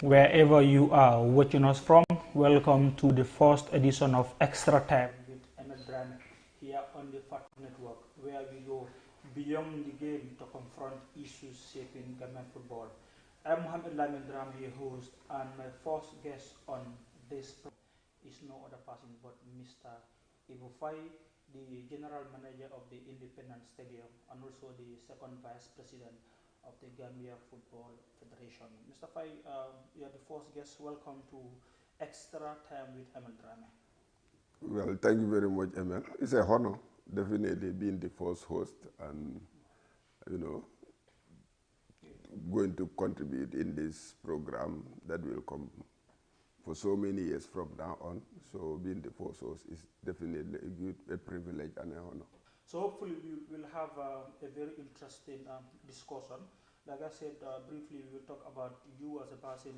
Wherever you are watching us from, welcome to the first edition of Extra Time with ML Drammeh here on the FAT Network, where we go beyond the game to confront issues shaping Gambian football. I'm ML Drammeh, your host, and my first guest on this program is no other person but Mr. Ebou Faye, the General Manager of the Independent Stadium and also the second Vice President of the Gambia Football Federation. Mr. Faye, you're the first guest. Welcome to Extra Time with ML Drammeh. Well, thank you very much, ML. It's a honor, definitely being the first host and, going to contribute in this program that will come for so many years from now on. So being the first host is definitely a privilege and an honor. So hopefully we will have a very interesting discussion. Like I said briefly, we will talk about you as a person.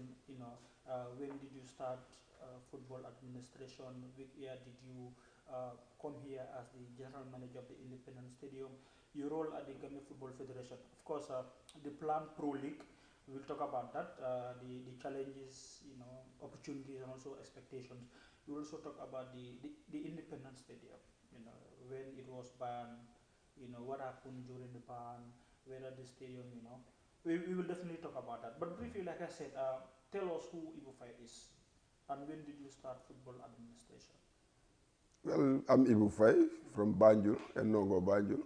When did you start football administration? Which year did you come here as the general manager of the Independent Stadium? Your role at the Gambia Football Federation. Of course, the planned Pro League. We will talk about that. The challenges, opportunities, and also expectations. We will also talk about the Independent Stadium. When it was banned, what happened during the ban, whether the stadium, we will definitely talk about that. But briefly, like I said, tell us who Ebou Faye is and when did you start football administration? Well, I'm Ebou Faye from Banjul, Enongo Banjul,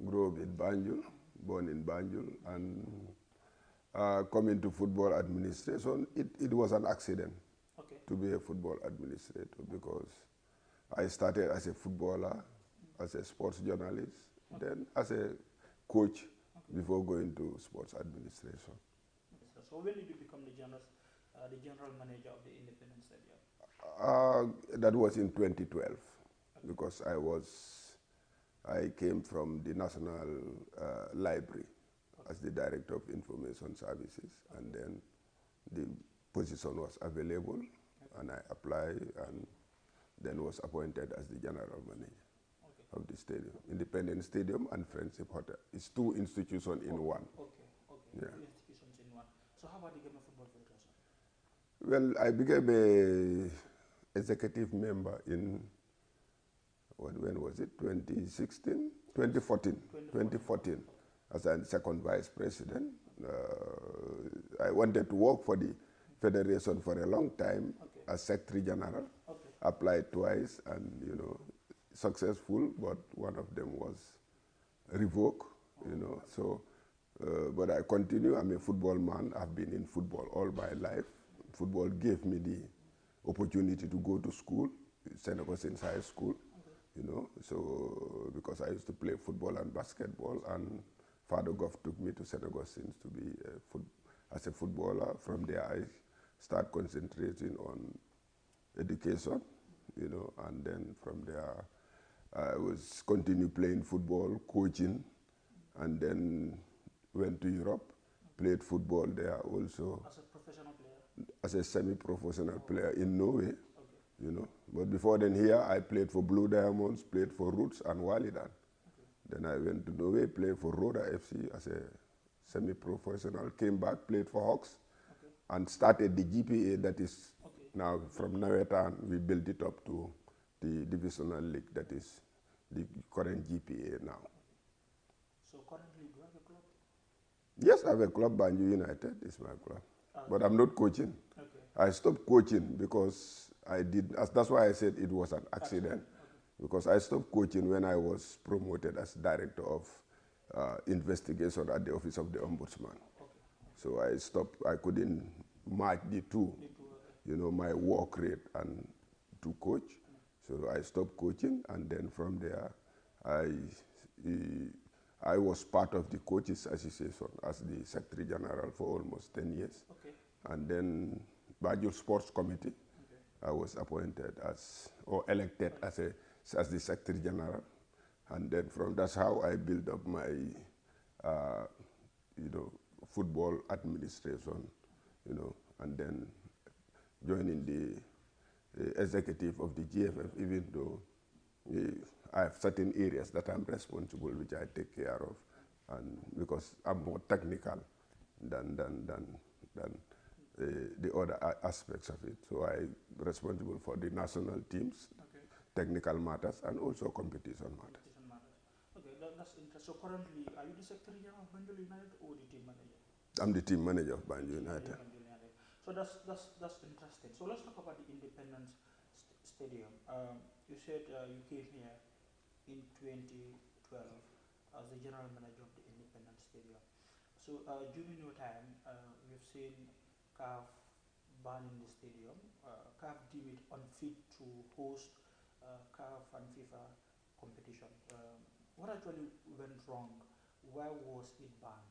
grew up in Banjul, born in Banjul, and coming to football administration, it was an accident to be a football administrator because I started as a footballer, as a sports journalist, then as a coach before going to sports administration. So when did you become the general manager of the Independent Stadium? That was in 2012 because I was I came from the National Library as the Director of Information Services, and then the position was available, and I applied, and then was appointed as the General Manager of the stadium, Independent Stadium and Friendship Hotel. It's two institutions in one. Okay. Yeah. Two institutions in one. So how about the Gambia Football Federation? Well, I became a executive member in, when was it, 2016? 2014, as a second vice president. I wanted to work for the federation for a long time as Secretary General. Applied twice and, you know, successful, but one of them was revoked, you know. So, but I continue. I'm a football man. I've been in football all my life. Football gave me the opportunity to go to school, St. Augustine's High School, you know. So, because I used to play football and basketball, and Father Goff took me to St. Augustine's to be as a footballer. From there, I start concentrating on education, you know, and then from there, I was continue playing football, coaching, and then went to Europe, played football there also. As a professional player? As a semi-professional player in Norway, you know. But before then here, I played for Blue Diamonds, played for Roots and Walidan. Then I went to Norway, played for Roda FC as a semi-professional, came back, played for Hawks, and started the GPA that is now from Nawetan, we built it up to the divisional league that is the current GPA now. So currently, do you have a club? Yes, I have a club, Banjul United is my club. But I'm not coaching. I stopped coaching because that's why I said it was an accident. Because I stopped coaching when I was promoted as Director of Investigation at the Office of the Ombudsman. So I stopped, I couldn't match the two, you know, my work rate and to coach. So I stopped coaching, and then from there, I was part of the Coaches Association as the Secretary General for almost 10 years. And then Banjul Sports Committee, I was appointed as, or elected as the Secretary General. And then that's how I built up my, you know, football administration, you know, and then joining the executive of the GFF, even though I have certain areas that I'm responsible, which I take care of, and because I'm more technical than the other aspects of it. So I'm responsible for the national teams, technical matters, and also competition matters. Okay, that's interesting. So currently, are you the Secretary General of Banjul United or the team manager? I'm the team manager of Banjul United. So that's interesting. So let's talk about the Independence Stadium. You said you came here in 2012 as the general manager of the Independence Stadium. So during your time, we've seen CAF banning the stadium. CAF deemed it unfit to host CAF and FIFA competition. What actually went wrong? Why was it banned?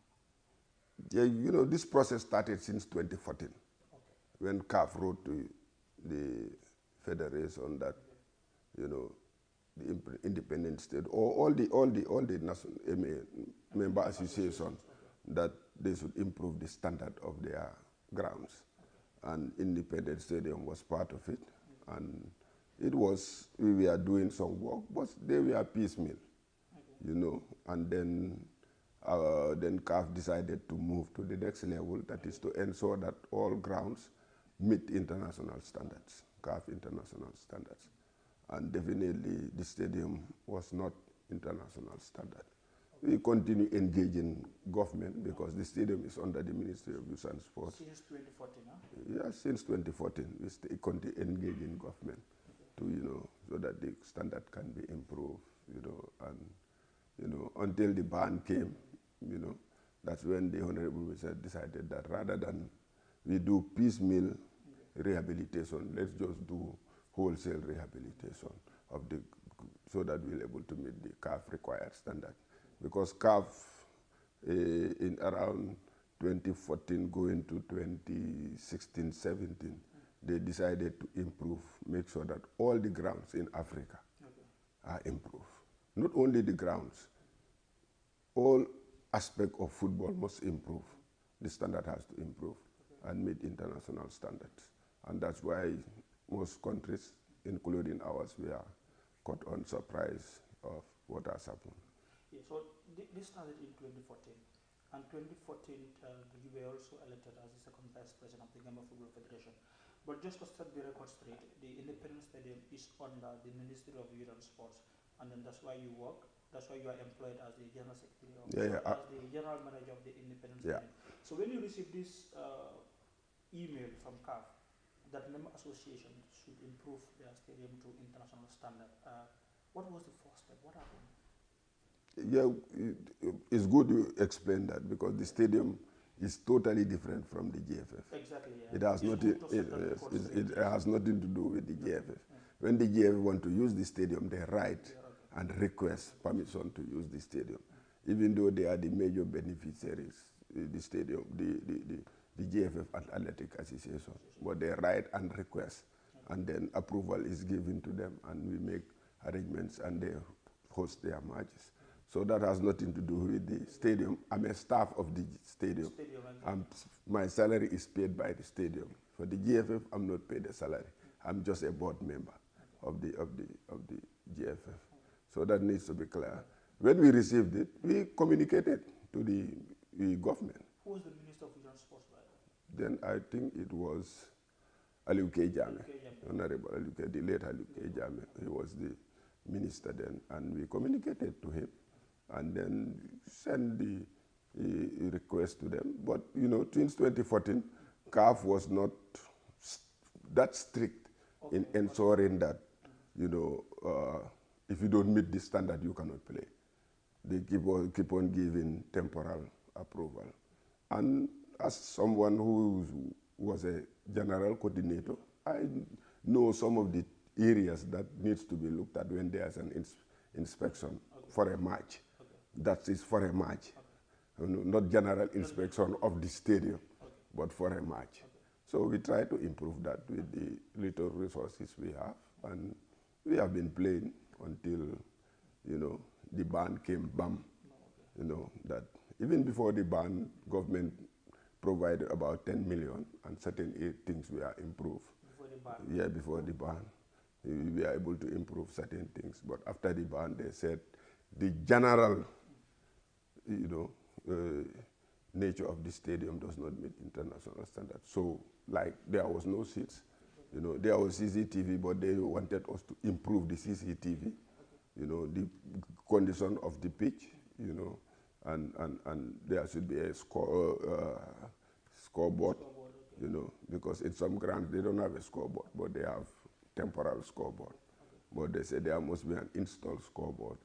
Yeah, you know, this process started since 2014, when CAF wrote to the federation that, you know, the independent state or all the national member associations that they should improve the standard of their grounds, and Independent Stadium was part of it, and it was, we were doing some work, but they were piecemeal, you know, and then CAF decided to move to the next level, that is to ensure that all grounds meet international standards, CAF international standards. And definitely the stadium was not international standard. We continue engaging government because the stadium is under the Ministry of Youth and Sports. Since 2014, huh? Yeah, since 2014, we continue engaging government to, you know, so that the standard can be improved, you know, and, you know, until the ban came, you know, that's when the Honorable Minister decided that rather than we do piecemeal rehabilitation, let's just do wholesale rehabilitation of the, so that we're able to meet the CAF required standard. Because CAF in around 2014 going to 2016-17, they decided to improve, make sure that all the grounds in Africa are improved. not only the grounds. All aspect of football must improve. The standard has to improve and meet international standards. And that's why most countries, including ours, we are caught on surprise of what has happened. Yeah, so this started in 2014. And 2014, you were also elected as the second vice president of the Gambia Football Federation. But just to set the record straight, the Independence Stadium is under the Ministry of Youth and Sports, and then that's why you work. That's why you are employed as the general secretary, as the general manager of the Independence Stadium. So when you receive this email from CAF that member associations should improve their stadium to international standard, what was the first step? What happened? Yeah, it's good you explain that, because the stadium is totally different from the GFF. Exactly. Yeah. It has it has nothing to do with the GFF. When the GFF want to use the stadium, they write and request permission to use the stadium, even though they are the major beneficiaries. The stadium, the GFF Athletic Association, but they write and request, and then approval is given to them, and we make arrangements, and they host their matches. So that has nothing to do with the stadium. I'm a staff of the stadium. My salary is paid by the stadium. For the GFF, I'm not paid a salary. I'm just a board member of the GFF. So that needs to be clear. When we received it, we communicated to the government. Who was the Minister of Youth and Sports by then? I think it was Ebou Faye, Honorable Ebou Faye, the late Ebou Faye. He was the minister then, and we communicated to him, and then send the request to them. But, you know, since 2014, CAF was not that strict in ensuring that, you know, if you don't meet the standard, you cannot play. They keep on giving temporal approval. And as someone who was a general coordinator, I know some of the areas that needs to be looked at when there's an inspection for a match. That is for a match, not general inspection of the stadium, but for a match. So we try to improve that with the little resources we have, and we have been playing until, you know, the ban came, bam. You know, that even before the ban, government provided about 10 million, and certain things were improved. Before the ban? Yeah, before the ban. We were able to improve certain things, but after the ban, they said the general, you know, nature of the stadium does not meet international standards. So, like, there was no seats. You know, there was CCTV, but they wanted us to improve the CCTV. You know, the condition of the pitch. You know, and there should be a scoreboard. You know, because in some grounds they don't have a scoreboard, but they have temporal scoreboard. But they say there must be an installed scoreboard,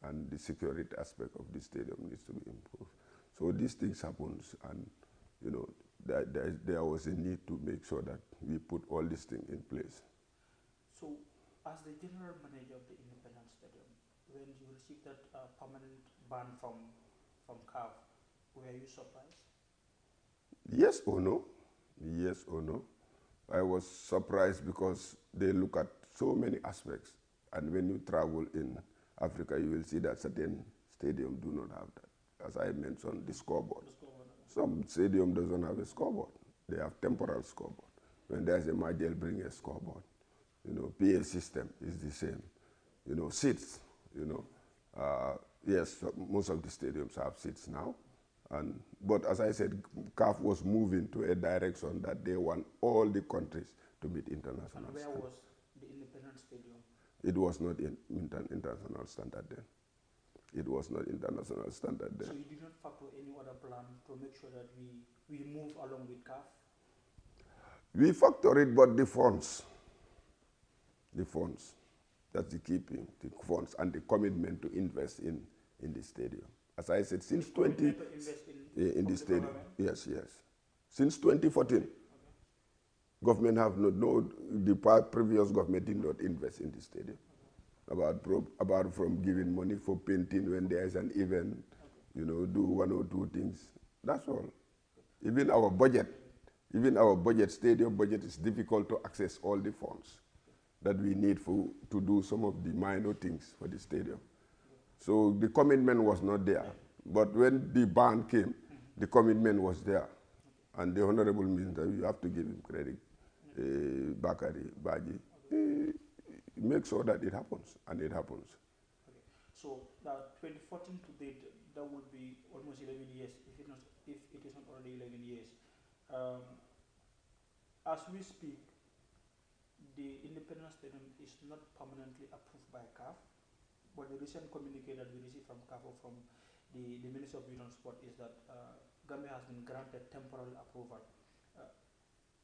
and the security aspect of the stadium needs to be improved. So these things happens, and, you know, there was a need to make sure that we put all these things in place. So, as the general manager of the Independence Stadium, when you received that permanent ban from CAF, were you surprised? Yes or no? Yes or no? I was surprised because they look at so many aspects, and when you travel in Africa, you will see that certain stadiums do not have that. As I mentioned, the scoreboard. Some stadium doesn't have a scoreboard. They have temporal scoreboard. When there's a match, they'll bring a scoreboard. You know, PA system is the same. You know, seats, you know. Yes, most of the stadiums have seats now. But as I said, CAF was moving to a direction that they want all the countries to meet international standards. And where was the Independence Stadium? It was not in international standard then. It was not international standard then. So you did not factor any other plan to make sure that we move along with CAF? We factor it, but the funds, that's the key thing, the funds and the commitment to invest in the stadium. As I said, since in the stadium, yes. Since 2014, government have the previous government did not invest in the stadium. About from giving money for painting when there is an event, you know, do one or two things. That's all. Even our budget, stadium budget is difficult to access all the funds that we need to do some of the minor things for the stadium. So the commitment was not there. But when the ban came, the commitment was there. And the Honorable Minister, you have to give him credit, Bakari Baji, make sure that it happens, and it happens. Okay. So 2014 to date, that would be almost 11 years, if it is not already 11 years. As we speak, the Independence Stadium is not permanently approved by CAF, but the recent communique that we received from CAF or from the Minister of Youth and Sport is that Gambia has been granted temporary approval.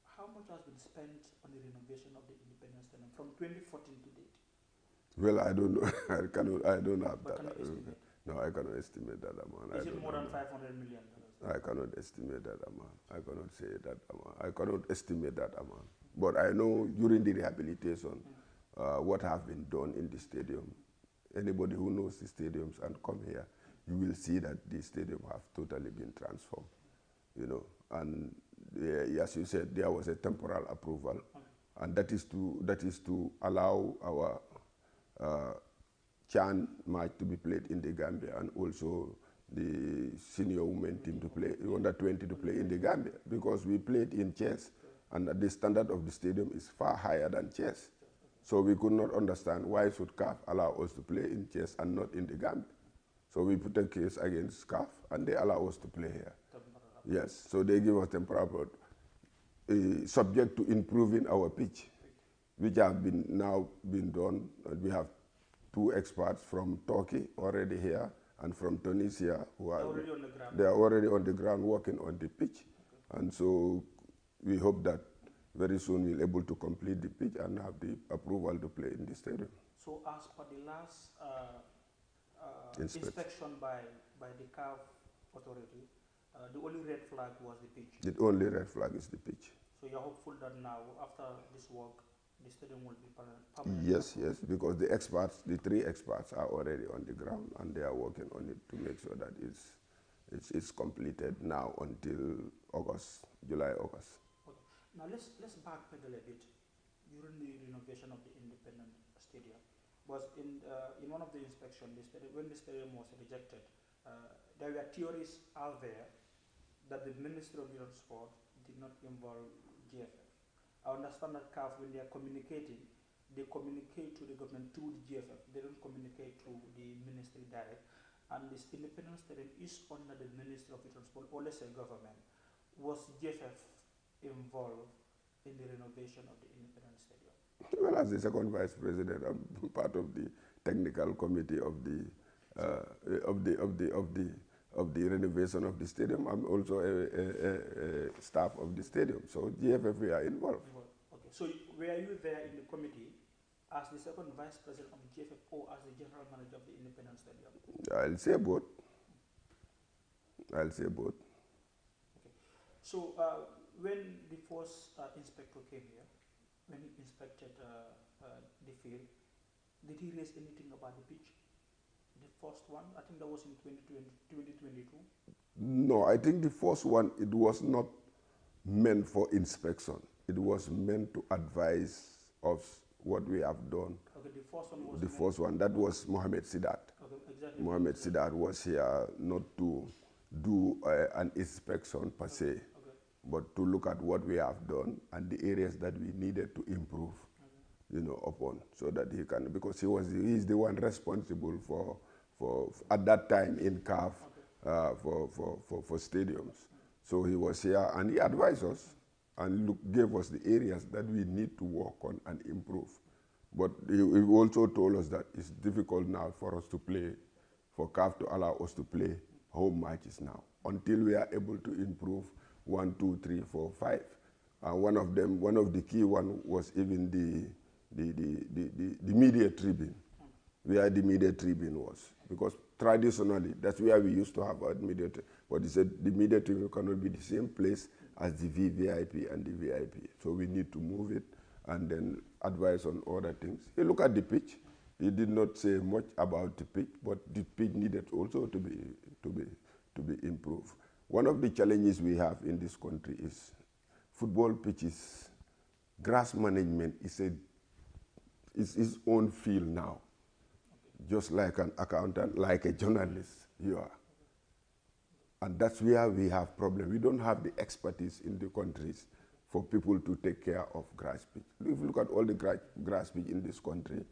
How much has been spent on the renovation of the Independence Stadium from 2014 to date? Well, I don't know. I don't have but that. Can you estimate? No, I cannot estimate that amount. Is it more than $500 million? I cannot estimate that amount. I cannot say that amount. I cannot estimate that amount. But I know during the rehabilitation, what have been done in the stadium. Anybody who knows the stadiums and come here, you will see that the stadium have totally been transformed. You know, and as you said, there was a temporal approval, and that is to allow our Chan match to be played in the Gambia, and also the senior women team to play, under 20 to play in the Gambia, because we played in chess, and the standard of the stadium is far higher than chess. So we could not understand why should CAF allow us to play in chess and not in the Gambia. So we put a case against CAF, and they allow us to play here. Yes, so they give us temporary, subject to improving our pitch, which have now been done. We have 2 experts from Turkey already here, and from Tunisia, who are already on the ground. They are already on the ground working on the pitch. Okay. And so we hope that very soon we'll be able to complete the pitch and have the approval to play in the stadium. So as per the last inspection by the CAF authority, the only red flag was the pitch. The only red flag is the pitch. So you're hopeful that now, after this work, the stadium will be permanent? Yes, because the experts, the 3 experts are already on the ground, and they are working on it to make sure that it's completed now until July, August. Okay. Now let's backpedal a bit. During the renovation of the Independent Stadium, was in one of the inspections, when the stadium was rejected, there were theories out there that the Ministry of Youth and Sport did not involve GFF. I understand that CAF, when they are communicating, they communicate to the government through the GFF. They don't communicate to the ministry direct. And this Independence Stadium is under the Ministry of Youth and Sport, or let's say government. Was GFF involved in the renovation of the Independence Stadium? Well, as the second vice president, I'm part of the technical committee of the renovation of the stadium. I'm also a staff of the stadium. So GFF, we are involved. Okay. So were you there in the committee as the second vice president of the GFF or as the general manager of the Independence Stadium? I'll say both. I'll say both. Okay. So when the first inspector came here, when he inspected the field, did he raise anything about the pitch? The first one, I think that was in 2022. No, I think the first one, it was not meant for inspection. It was meant to advise us what we have done. Okay, the first one was... The first one, that was Mohammed Sidat. Okay, exactly. Mohammed Sidat was here not to do an inspection per se, but to look at what we have done and the areas that we needed to improve, you know, upon, so that he can, because he's the one responsible for at that time in CAF for stadiums. So he was here and he advised us and gave us the areas that we need to work on and improve. But he also told us that it's difficult now for us to play, for CAF to allow us to play home matches now, until we are able to improve 1, 2, 3, 4, 5. One of the key one was even the media tribune, where the media tribune was. Because traditionally, that's where we used to have our media tribune. But he said the media tribune cannot be the same place as the VVIP and the VIP. So we need to move it and then advise on other things. He looked at the pitch. He did not say much about the pitch, but the pitch needed also to be improved. One of the challenges we have in this country is football pitches. Grass management is its own field now. just like an accountant, like a journalist, you are. And that's where we have problem. We don't have the expertise in the countries for people to take care of grass pitch. If you look at all the grass pitch in this country,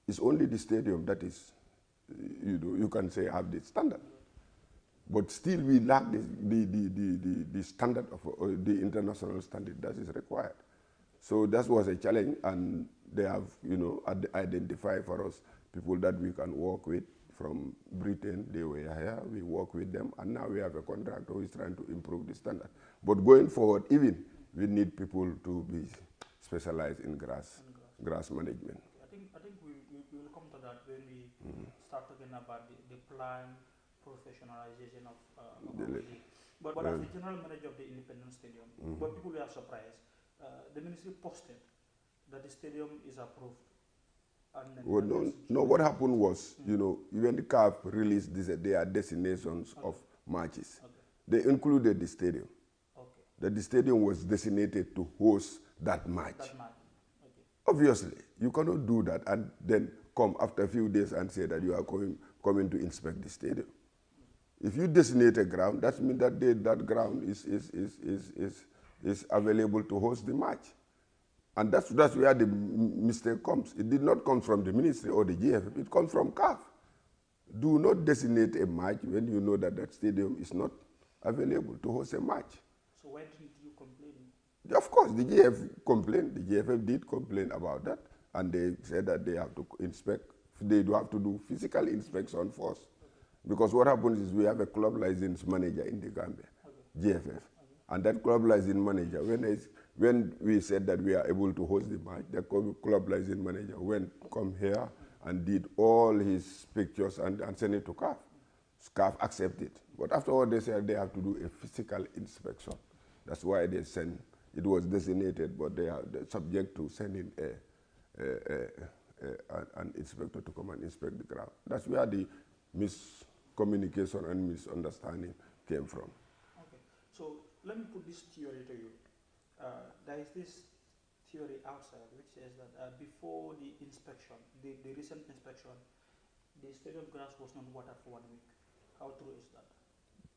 it's only the stadium that is, you can say, have the standard. But still we lack the standard of the international standard that is required. So that was a challenge, and they have, identified for us people that we can work with from Britain. They were here, we work with them, and now we have a contractor who is trying to improve the standard. But going forward, even we need people to be specialized in grass management. I think we will come to that when we start talking about the plan professionalization of the league. But as the general manager of the Independence Stadium, what people were surprised, the ministry posted that the stadium is approved. Well, no, what happened was, when the CAF released their designations of matches, they included the stadium. That the stadium was designated to host that match. Obviously, you cannot do that and then come after a few days and say that you are coming to inspect the stadium. If you designate a ground, that means that that ground is available to host the match. And that's where the mistake comes. It did not come from the ministry or the GFF, it comes from CAF. Do not designate a match when you know that that stadium is not available to host a match. So why didn't you complain? Of course, the GFF complained. The GFF did complain about that, and they said that they have to inspect. They do have to do physical inspection first. Because what happens is we have a club license manager in the Gambia, GFF. And that club license manager, when we said that we are able to host the match, the club license manager come here and did all his pictures and sent it to CAF. CAF accepted. But afterward, they said they have to do a physical inspection. That's why they sent, it was designated, but they are subject to sending an inspector to come and inspect the ground. That's where the miscommunication and misunderstanding came from. Okay, so let me put this theory to you. There is this theory outside which says that before the inspection, the recent inspection, the stadium grass was not watered for 1 week. How true is that?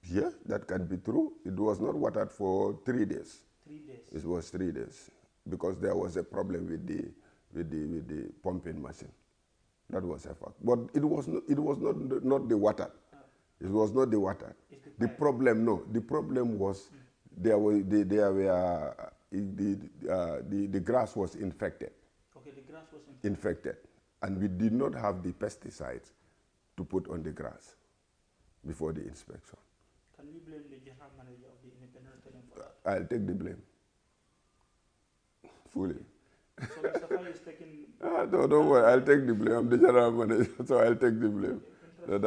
Yeah, that can be true. It was not watered for 3 days. 3 days? It was 3 days because there was a problem with the pumping machine. That was a fact. But it was not the water. It was not the water. The problem was the grass was infected. Okay, the grass was infected. And we did not have the pesticides to put on the grass before the inspection. Can we blame the general manager of the Independence Stadium for that? I'll take the blame. Fully. So Mr. Faye is taking... No, don't worry. I'll take the blame. I'm the general manager, so I'll take the blame. Okay,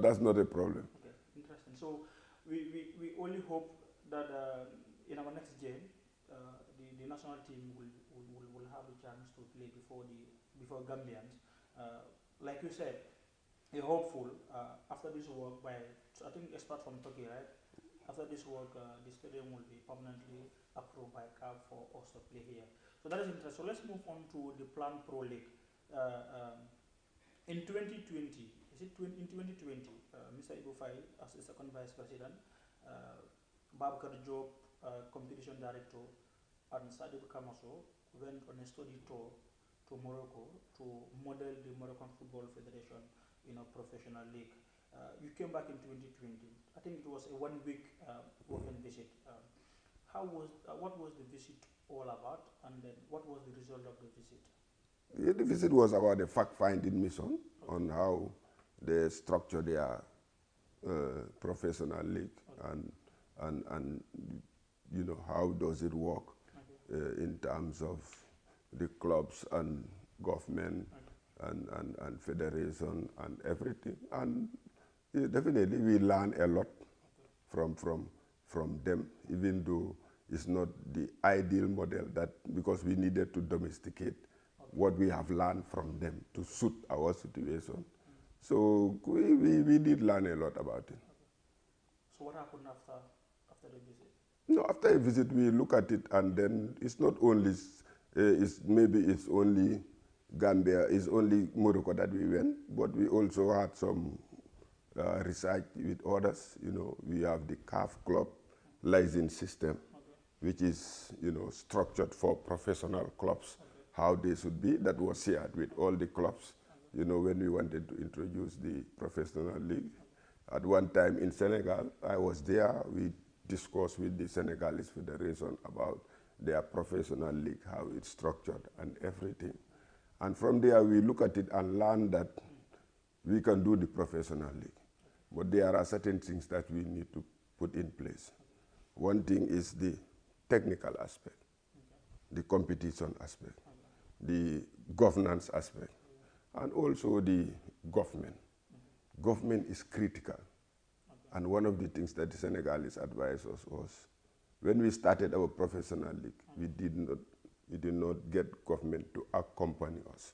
that's not a problem. Okay, interesting. So we only hope that in our next game, the national team will have a chance to play before Gambians. Like you said, you're hopeful after this work I think it starts from Turkey, right? After this work, the stadium will be permanently approved by CAF for us to play here. So that is interesting. So let's move on to the Plan Pro League. In 2020, in 2020, Mr. Ebou Faye, as the second vice president, Babakar Job, competition director, and Sadib Kamaso went on a study tour to Morocco to model the Moroccan Football Federation in a professional league. You came back in 2020. I think it was a 1 week working visit. What was the visit all about, and then what was the result of the visit? Yeah, the visit was about a fact-finding mission on how they structure their professional league and how does it work in terms of the clubs and government and federation and everything. And definitely we learn a lot from them, even though it's not the ideal model, because we needed to domesticate what we have learned from them to suit our situation. So we did learn a lot about it. So what happened after the visit? No, after a visit we look at it, and then it's not only, maybe it's only Gambia is only Morocco that we went, but we also had some research with others. You know, we have the CAF club license system, which is, you know, structured for professional clubs, how they should be. That was shared with all the clubs, you know, when we wanted to introduce the professional league. At one time in Senegal, I was there. We discussed with the Senegalese Federation about their professional league, how it's structured and everything. And from there, we look at it and learn that we can do the professional league. But there are certain things that we need to put in place. One thing is the technical aspect, the competition aspect, the governance aspect, and also the government. Government is critical. And one of the things that the Senegalese advised us was, when we started our professional league, we did not get government to accompany us.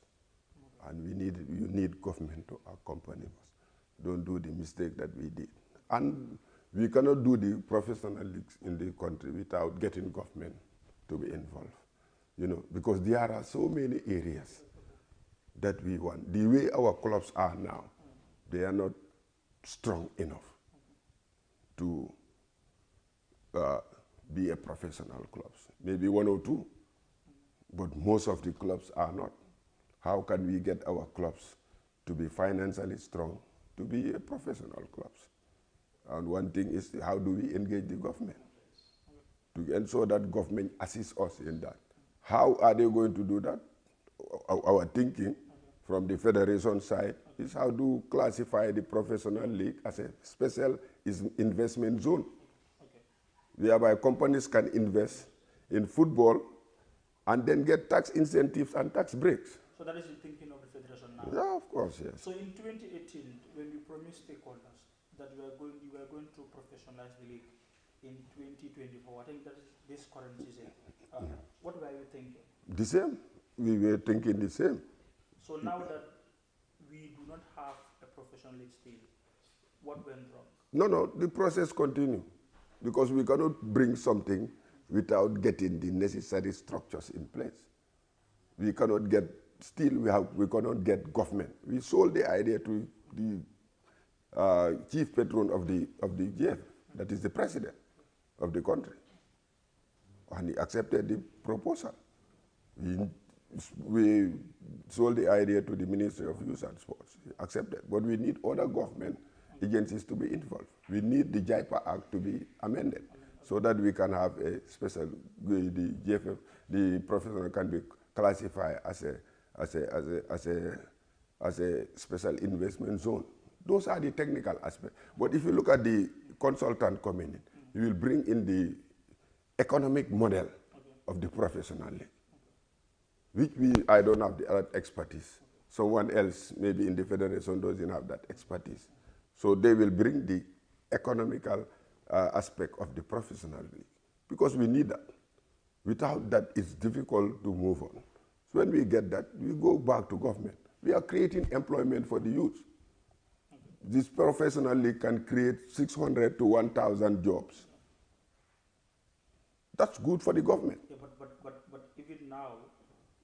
And you need government to accompany us. Don't do the mistake that we did. And we cannot do the professional leagues in the country without getting government to be involved. You know, because there are so many areas that we want. The way our clubs are now, they are not strong enough to be a professional clubs. Maybe one or two, but most of the clubs are not. How can we get our clubs to be financially strong, to be a professional clubs? And one thing is, how do we engage the government to ensure that government assists us in that? How are they going to do that? Our thinking from the federation side is how to classify the professional league as a special investment zone, whereby companies can invest in football and then get tax incentives and tax breaks. So that is the thinking of the federation now? Yeah, of course, yes. So in 2018, when you promised stakeholders that you were going to professionalize the league in 2024, I think that is this current season. What were you thinking? The same. We were thinking the same. So now that we do not have a professional league still, what went wrong? No, the process continues, because we cannot bring something without getting the necessary structures in place. We cannot get, we cannot get government. We sold the idea to the chief patron of the GFF, that is the president of the country. And he accepted the proposal. We sold the idea to the Ministry of Youth and Sports. He accepted. But we need other government agencies to be involved. We need the JIPA Act to be amended so that we can have a special, the GFF, the professional can be classified as a special investment zone. Those are the technical aspects. But if you look at the consultant coming in, you will bring in the economic model of the professional league, which I don't have that expertise. Someone else, maybe in the federation, doesn't have that expertise. So they will bring the economical aspect of the professional league, because we need that. Without that, it's difficult to move on. So when we get that, we go back to government. We are creating employment for the youth. This professional league can create 600 to 1,000 jobs. That's good for the government. Yeah, but even now,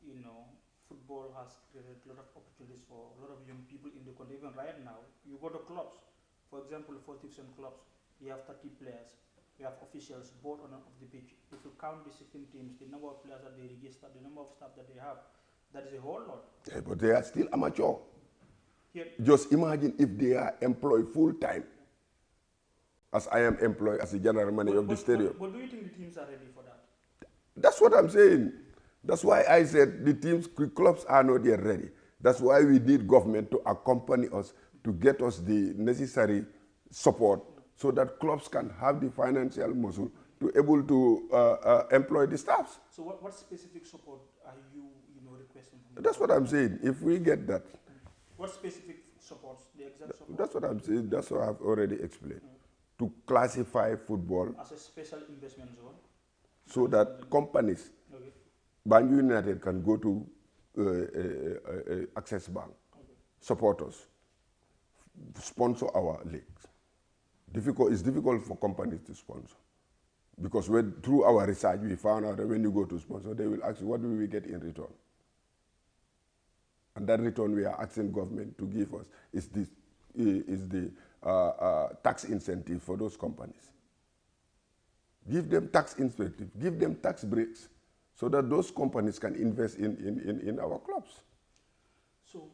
you know, football has created a lot of opportunities for a lot of young people in the country. Even right now, you go to clubs. For example, fourth division clubs, you have 30 players. You have officials both on and off the pitch. If you count the 16 teams, the number of players that they register, the number of staff that they have, that is a whole lot. Yeah, but they are still amateur. Here, just imagine if they are employed full time, as I am employed as the general manager of the stadium. But do you think the teams are ready for that? That's what I'm saying. That's why I said the teams, clubs are not yet ready. That's why we need government to accompany us, to get us the necessary support so that clubs can have the financial muscle to able to employ the staffs. So what specific support are you requesting from the That's what I'm saying. If we get that. What specific supports, the exact support? That's what I'm saying. That's what I've already explained. To classify football as a special investment zone, so that companies, Banjul United can go to Access Bank, support us, sponsor our leagues. It's difficult for companies to sponsor, because through our research we found out that when you go to sponsor, they will ask you, what do we get in return? And that return we are asking government to give us is the tax incentive for those companies. Give them tax incentive, give them tax breaks, so that those companies can invest in our clubs. So,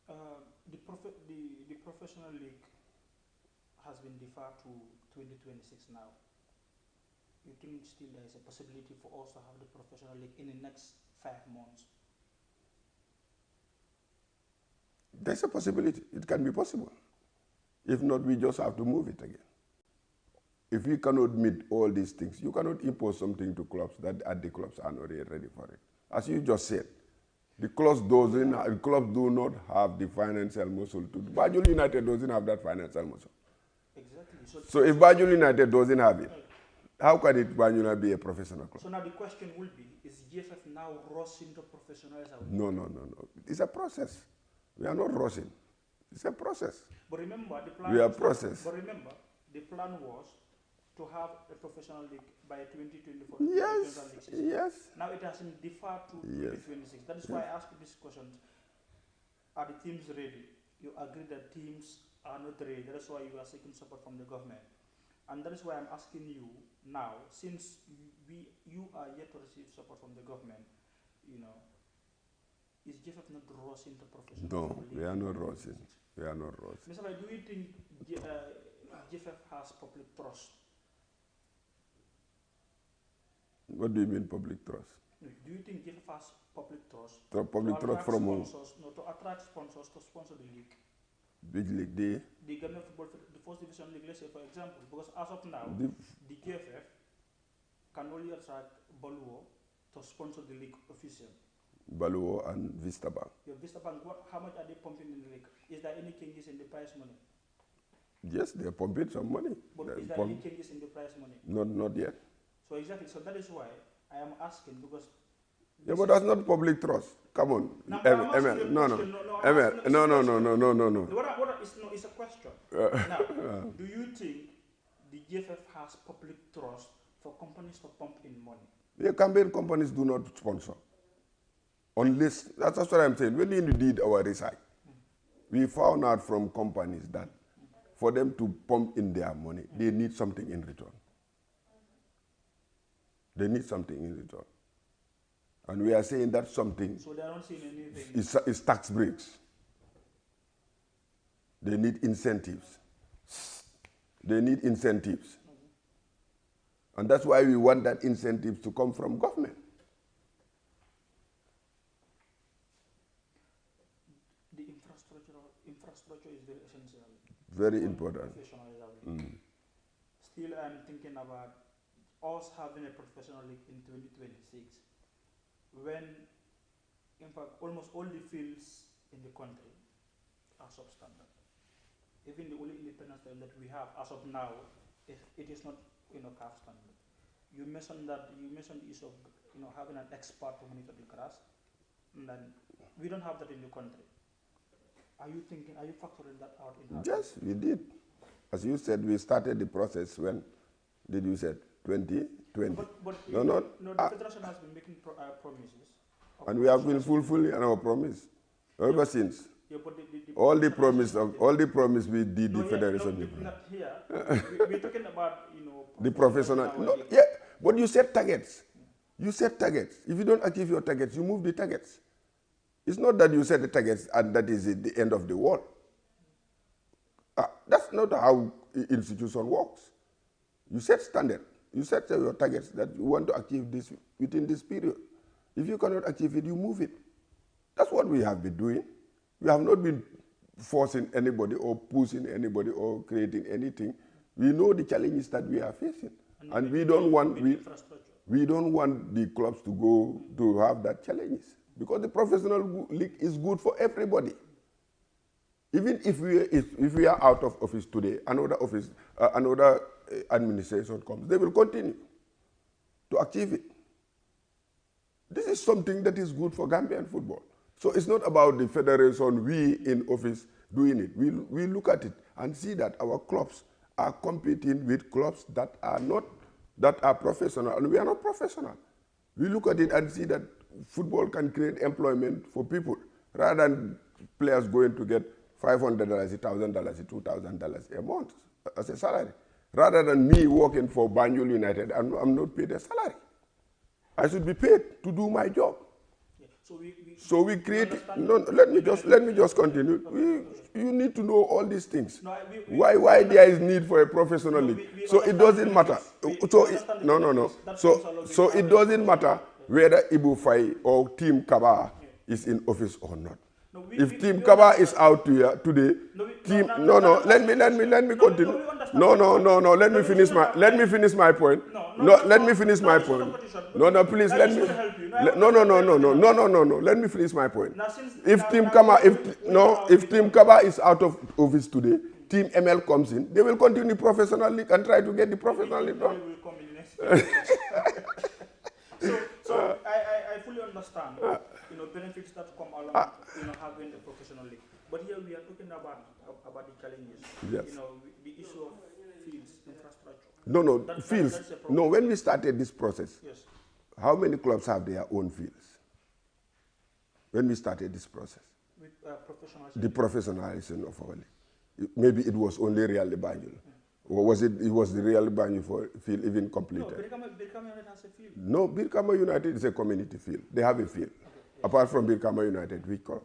the professional league has been deferred to 2026 now. You think still there is a possibility for us to have the professional league in the next 5 months? There's a possibility. It can be possible. If not, we just have to move it again. If we cannot meet all these things, you cannot impose something to clubs that the clubs are not ready for it. As you just said, the clubs do not have the financial muscle to. Banjul United doesn't have that financial muscle. Exactly. So if Banjul United doesn't have it, how can it Banjul be a professional club? So now the question will be, is GFF now rushing to professionalize? No. It's a process. We are not rushing. It's a process. But remember, the plan. But remember, the plan was to have a professional league by 2024. Yes. Now it has been deferred to 2026. That is why I asked you this question. Are the teams ready? You agree that teams are not ready. That is why you are seeking support from the government. And that is why I'm asking you now, since you are yet to receive support from the government, is GFF not rushing to professional? No, we are not rushing. We are not rushing. Mr. Lai, do you think GFF has public trust? What do you mean public trust? Do you think GFF has public trust? Public trust from whom? To attract sponsors to sponsor the league. Big league, the Ghanaian football, the first division league, let's say for example, because as of now, the GFF can only attract Baluo to sponsor the league officially. Baluo and Vista Bank. Your Vista Bank, how much are they pumping in the league? Is there any changes in the prize money? Yes, they are pumping some money. But is there any changes in the prize money? Not yet. So exactly, so that is why I am asking, because yeah, but that's not public trust. Come on. No. ML, no. It's a question. Now, do you think the GFF has public trust for companies to pump in money? The campaign companies do not sponsor. Unless, that's what I'm saying. When we did our research, we found out from companies that for them to pump in their money, they need something in return. They need something in return. And we are saying that something so they don't see anything. Is tax breaks. They need incentives. They need incentives. And that's why we want that incentives to come from government. The infrastructure is very essential. Very important. Still, I'm thinking about us having a professional league in 2026, when, in fact, almost all the fields in the country are substandard. Even the only independent stadium that we have as of now, it is not, CAF standard. You mentioned the issue of, having an expert to monitor the grass, and then we don't have that in the country. Are you factoring that out in our Yes, we did. As you said, we started the process when did you say 2020? But no, the Federation has been making promises. And we have been fulfilling our promise ever since. Yeah, but all the promise we did the Federation. Not here. We're talking about, the professional. No, yeah, but you set targets. You set targets. If you don't achieve your targets, you move the targets. It's not that you set the targets and that is the end of the world. That's not how institution works. You set standard. You set your targets that you want to achieve this within this period. If you cannot achieve it, you move it. That's what we have been doing. We have not been forcing anybody or pushing anybody or creating anything. We know the challenges that we are facing, and we don't want the clubs to go to have that challenges, because the professional league is good for everybody. Even if we are out of office today, another administration comes, they will continue to achieve it. This is something that is good for Gambian football. So it's not about the federation, we in office doing it. We look at it and see that our clubs are competing with clubs that are professional, and we are not professional. We look at it and see that football can create employment for people. rather than players going to get $500, $1,000, $2,000 a month as a salary. Rather than me working for Banjul United, I'm not paid a salary. I should be paid to do my job. Yeah. So we create. No, let me just continue. You need to know all these things. No, why there is need for a professional league? So it doesn't matter. So it doesn't matter whether Ebou Faye or Team Kaba is in office or not. If Team Kaba is out today, let me continue. Let me finish my point. Let me finish my point. Please let me. Let me finish my point. If Team Kaba is out of office today, Team ML comes in, they will continue professional league and try to get the professional league done. So I fully understand, benefits that come along, having a professional league. But here we are talking about the challenges. Yes. The issue of fields, infrastructure. Fields. No, when we started this process, yes. How many clubs have their own fields? When we started this process, with the professionalization of our league, maybe it was only Real de Banjul. Or was it the Real Banjul field even completed? No, Birkama United has a field. No, Birkama United is a community field. They have a field. Okay, yes. Apart from Birkama United, which club?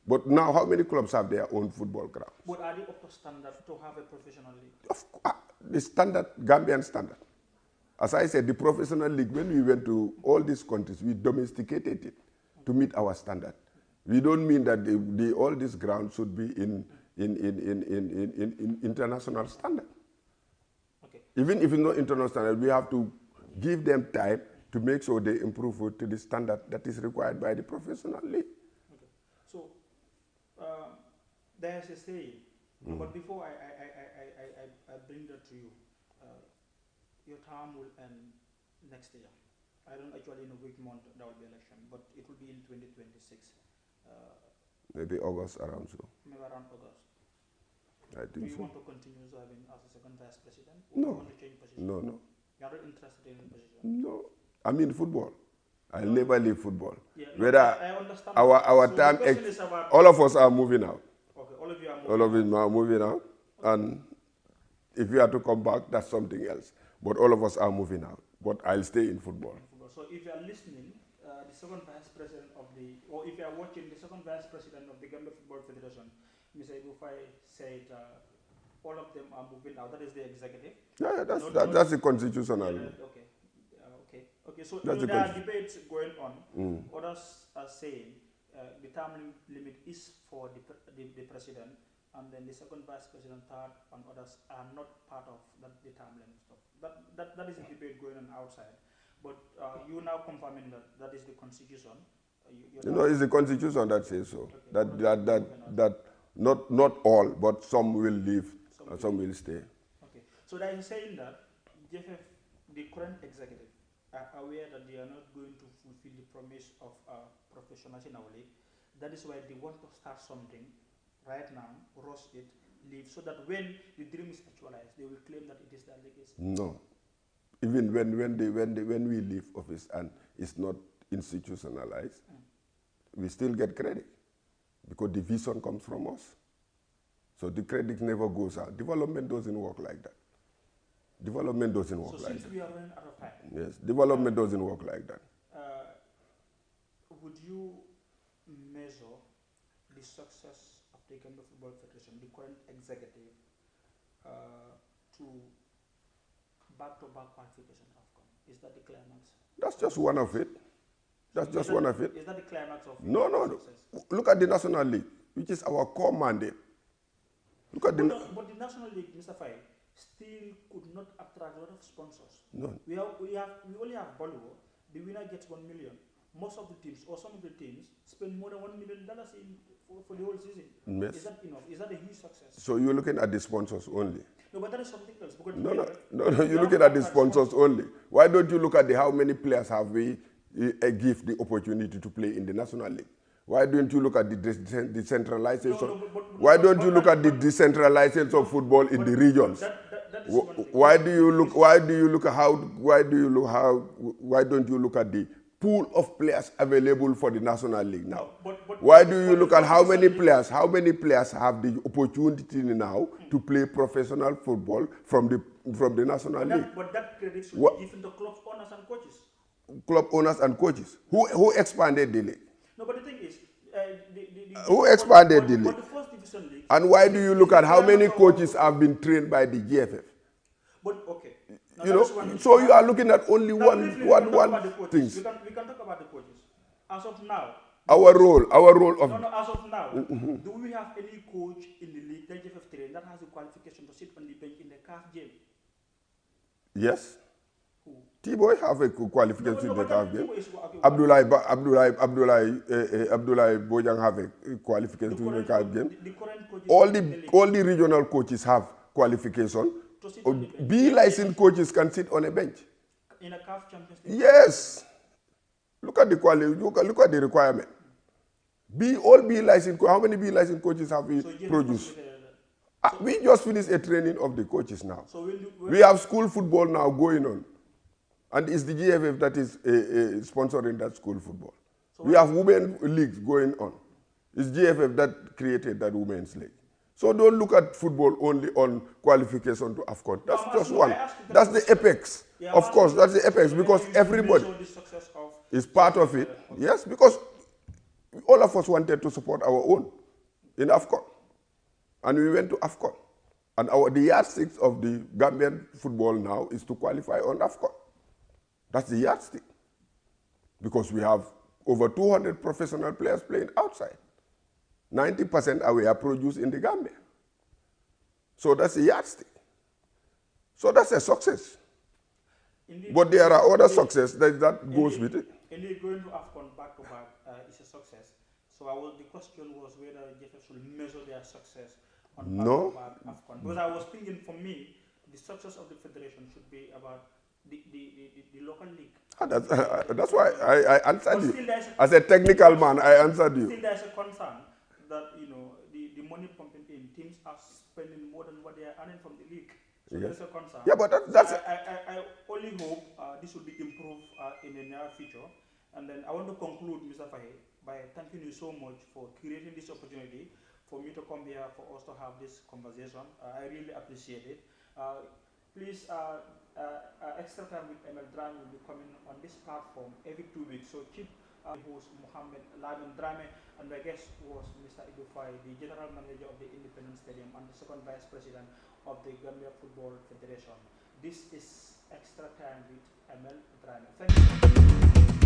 But now, how many clubs have their own football grounds? But are they up to standard to have a professional league? Of course, the standard, Gambian standard. As I said, the professional league, when we went to all these countries, we domesticated it to meet our standard. We don't mean that all these grounds should be in international standard. Okay. Even if it's not international standard, we have to give them time to make sure they improve to the standard that is required by the professional league. Okay. So there's a saying, but before I bring that to you, your term will end next year. I don't actually know which month there will be election, but it will be in 2026. Maybe August around so. Maybe around August. I think so. Do you want to continue serving as a second vice president? Or No. Do you want to change position? No. You're not interested in position? No. I mean football. I'll never leave football. Yeah, Whether I understand. Our so time, all of us are moving out. Okay, all of you are moving All of us are moving out. Okay. And if we have to come back, that's something else. But all of us are moving out. But I'll stay in football. So if you are listening, the second vice president of or if you are watching the second vice president of the Gambia Football Federation, Mr. Ebou Faye said all of them are moving out. That is the executive. Yeah, that's the constitutional. Okay. So there are debates going on. Others are saying the term limit is for the president, and then the second vice president, third, and others are not part of the term limit stuff. That is a debate going on outside. But you now confirming that is the constitution. It's the constitution that says so. Okay. That not all, but some will leave, some will stay. Okay. So they are saying that GFF, the current executive, are aware that they are not going to fulfill the promise of professionals in our league. That is why they want to start something right now, rush it, leave, so that when the dream is actualized, they will claim that it is their legacy. No. Even when we leave office and it's not institutionalized, we still get credit because the vision comes from us. So the credit never goes out. Development doesn't work like that. Development doesn't work like that. So since we are running out of time. Yes, development doesn't work like that. Would you measure the success of the Gambia Football Federation, the current executive, to back-to-back qualification outcome? Is that the climax? That's just one of it. That's just one of it. Is that the climax of success? Look at the National League, which is our core mandate. Look at but the National League, Mr. Faye, still could not attract a lot of sponsors. No. We only have Bollywood. The winner gets 1 million. Most of the teams, or some of the teams, spend more than $1 million for the whole season. Yes. Is that enough? Is that a huge success? So you're looking at the sponsors only? No, but that is something else. Because no, you're looking at the sponsors only. Why don't you look at how many players have we give the opportunity to play in the National League? Why don't you look at the decentralization? Why don't you look at the decentralization of football in the regions? Why don't you look at the pool of players available for the National League now. But why do you look at how many players have the opportunity now to play professional football from the National League? But that credit should be given to club owners and coaches. Club owners and coaches. Who expanded the league? No, but the thing is, who expanded the league? But the first division league. And why do you look at how many coaches have been trained by the GFF? But okay. Now You know, so you are looking at only one thing. We can talk about the coaches. As of now. Our role of. No, as of now, do we have any coach in the league, the GFF train, that has the qualification to sit on the bench in the CAF game? Yes. Who? T-Boy have a qualification in the CAF game. Abdullah Bojang have a qualification in the CAF game. The current coaches All the regional coaches have qualification. B licensed coaches can sit on a bench. In a CAF Champions League? Yes. Look at the look at the requirement. All B licensed. How many B licensed coaches have we produced? We just finished a training of the coaches now. So we have school football now going on, and it's the GFF that is sponsoring that school football. So we have women leagues going on. It's GFF that created that women's league. So don't look at football only on qualification to AFCON. That's just one. That's the apex. Of course, that's the apex because everybody is part of it. Yes, because all of us wanted to support our own in AFCON. And we went to AFCON. And the yardstick of the Gambian football now is to qualify on AFCON. That's the yardstick. Because we have over 200 professional players playing outside. 90% are produced in the Gambia. So that's a yardstick. So that's a success. Indeed, but there are other successes that goes with it. Indeed, going to AFCON back-to-back is a success. So the question was whether GFF should measure their success on back-to-back AFCON. Because I was thinking, for me, the success of the federation should be about the local league. That's why I answered you. As a technical man, I answered you. Still there's a concern that, the money pumping in, teams are spending more than what they are earning from the league. So there's a concern. Yeah, but that's... I only hope this will be improved in the near future. And then I want to conclude, Mr. Faye, by thanking you so much for creating this opportunity for me to come here, for us to have this conversation. I really appreciate it. Please, extra time with ML Drammeh will be coming on this platform every 2 weeks. So keep host ML Drammeh, and my guest was Mr. Ebou Faye, the General Manager of the Independent Stadium and the second Vice President of the Gambia Football Federation. This is Extra Time with ML Drammeh. Thank you.